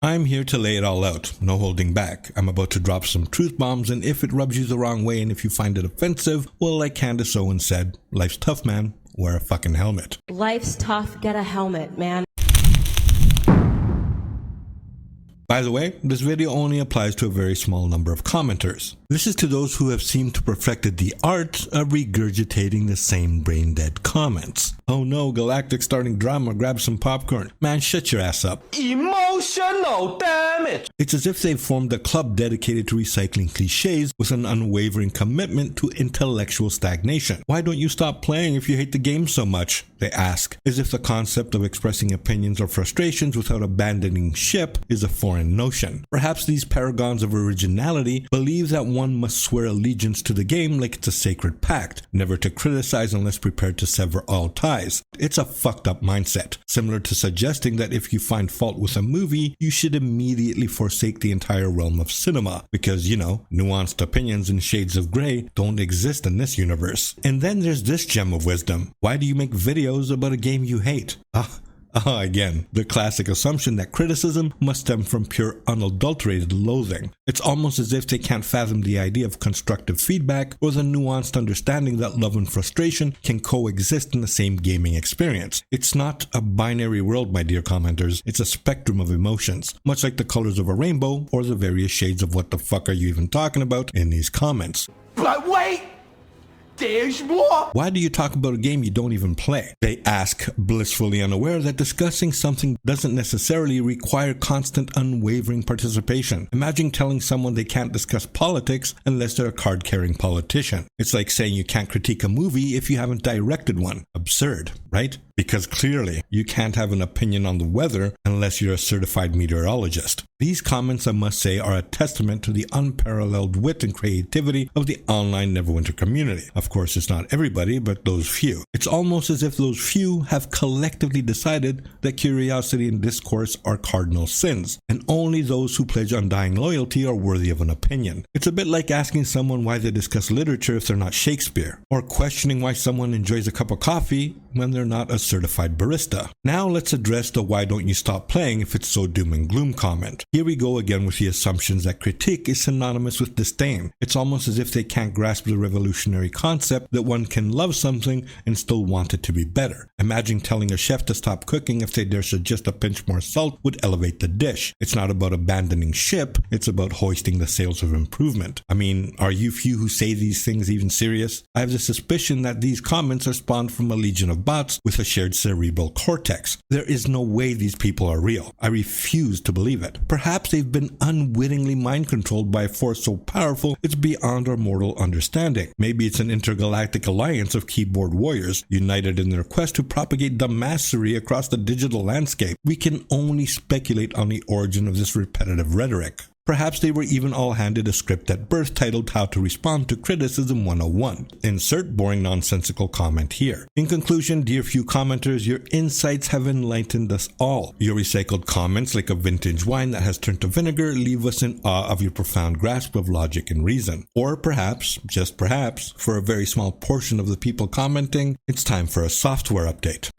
I'm here to lay it all out, no holding back. I'm about to drop some truth bombs, and if it rubs you the wrong way and if you find it offensive, well, like Candace Owens said, life's tough, man. Wear a fucking helmet. Life's tough, get a helmet, man. By the way, this video only applies to a very small number of commenters. This is to those who have seemed to perfected the art of regurgitating the same brain-dead comments. Oh no, Galactic starting drama, grab some popcorn. Man, shut your ass up. Emotional damage! It's as if they've formed a club dedicated to recycling cliches with an unwavering commitment to intellectual stagnation. Why don't you stop playing if you hate the game so much? They ask, as if the concept of expressing opinions or frustrations without abandoning ship is a foreign notion. Perhaps these paragons of originality believe that one must swear allegiance to the game like it's a sacred pact, never to criticize unless prepared to sever all ties. It's a fucked up mindset, similar to suggesting that if you find fault with a movie, you should immediately forsake the entire realm of cinema, because, you know, nuanced opinions and shades of grey don't exist in this universe. And then there's this gem of wisdom. Why do you make videos about a game you hate? Again, the classic assumption that criticism must stem from pure unadulterated loathing. It's almost as if they can't fathom the idea of constructive feedback or the nuanced understanding that love and frustration can coexist in the same gaming experience. It's not a binary world, my dear commenters. It's a spectrum of emotions, much like the colors of a rainbow or the various shades of what the fuck are you even talking about in these comments. But wait! There's more! Why do you talk about a game you don't even play? They ask, blissfully unaware that discussing something doesn't necessarily require constant, unwavering participation. Imagine telling someone they can't discuss politics unless they're a card-carrying politician. It's like saying you can't critique a movie if you haven't directed one. Absurd, right? Because clearly, you can't have an opinion on the weather unless you're a certified meteorologist. These comments, I must say, are a testament to the unparalleled wit and creativity of the online Neverwinter community. Of course, it's not everybody, but those few. It's almost as if those few have collectively decided that curiosity and discourse are cardinal sins, and only those who pledge undying loyalty are worthy of an opinion. It's a bit like asking someone why they discuss literature if they're not Shakespeare, or questioning why someone enjoys a cup of coffee when they're not a certified barista. Now let's address the why don't you stop playing if it's so doom and gloom comment. Here we go again with the assumptions that critique is synonymous with disdain. It's almost as if they can't grasp the revolutionary concept that one can love something and still want it to be better. Imagine telling a chef to stop cooking if they dare suggest a pinch more salt would elevate the dish. It's not about abandoning ship, it's about hoisting the sails of improvement. I mean, are you few who say these things even serious? I have the suspicion that these comments are spawned from a legion of bots with a shared cerebral cortex. There is no way these people are real. I refuse to believe it. Perhaps they've been unwittingly mind controlled by a force so powerful it's beyond our mortal understanding. Maybe it's an intergalactic alliance of keyboard warriors united in their quest to propagate dumbassery across the digital landscape. We can only speculate on the origin of this repetitive rhetoric. Perhaps they were even all handed a script at birth titled How to Respond to Criticism 101. Insert boring nonsensical comment here. In conclusion, dear few commenters, your insights have enlightened us all. Your recycled comments, like a vintage wine that has turned to vinegar, leave us in awe of your profound grasp of logic and reason. Or perhaps, just perhaps, for a very small portion of the people commenting, it's time for a software update.